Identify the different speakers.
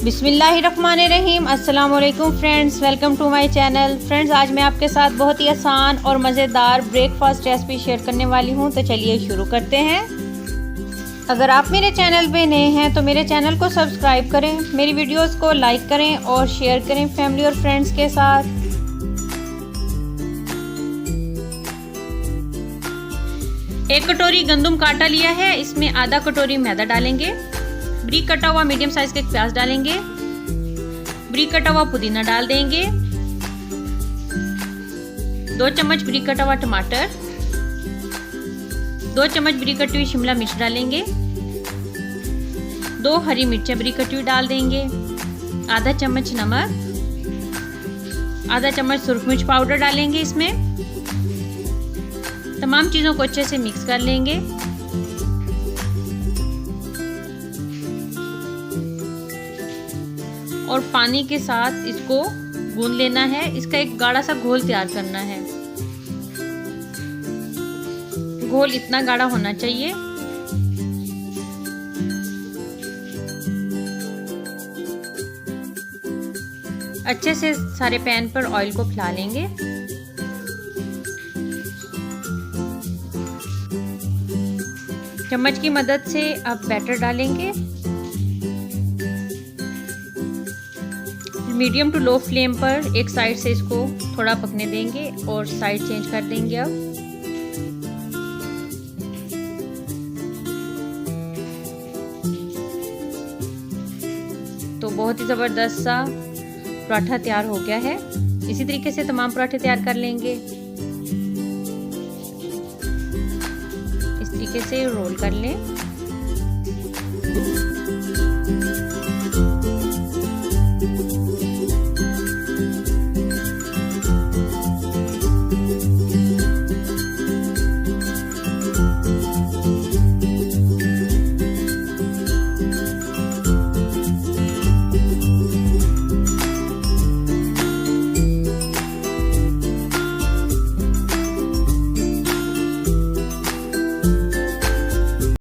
Speaker 1: बिस्मिल्लाहिर्रहमानिर्रहीम। अस्सलाम वालेकुम friends, welcome to my channel. Friends, आज मैं आपके साथ बहुत ही आसान और मज़ेदार ब्रेकफास्ट रेसिपी शेयर करने वाली हूं, तो चलिए शुरू करते हैं। अगर आप मेरे चैनल पे नए हैं तो मेरे चैनल को सब्सक्राइब करें, मेरी वीडियोस को लाइक करें और शेयर करें फैमिली और फ्रेंड्स के साथ। एक कटोरी गंदम का आटा लिया है, इसमें आधा कटोरी मैदा डालेंगे। बारीक कटा हुआ मीडियम साइज का एक प्याज डालेंगे। बारीक कटा हुआ पुदीना डाल देंगे। 2 चम्मच बारीक कटा हुआ टमाटर, 2 चम्मच बारीक कटी हुई शिमला मिर्च डालेंगे। 2 हरी मिर्चें बारीक कटी हुई डाल देंगे। आधा चम्मच नमक, आधा चम्मच सुरख मिर्च पाउडर डालेंगे। इसमें तमाम चीज़ों को अच्छे से मिक्स कर लेंगे। और पानी के साथ इसको गूंद लेना है। इसका एक गाढ़ा सा घोल तैयार करना है। घोल इतना गाढ़ा होना चाहिए। अच्छे से सारे पैन पर ऑयल को फैला लेंगे। चम्मच की मदद से अब बैटर डालेंगे। मीडियम टू लो फ्लेम पर एक साइड से इसको थोड़ा पकने देंगे और साइड चेंज कर देंगे। अब तो बहुत ही ज़बरदस्त सा पराठा तैयार हो गया है। इसी तरीके से तमाम पराठे तैयार कर लेंगे। इस तरीके से रोल कर लें।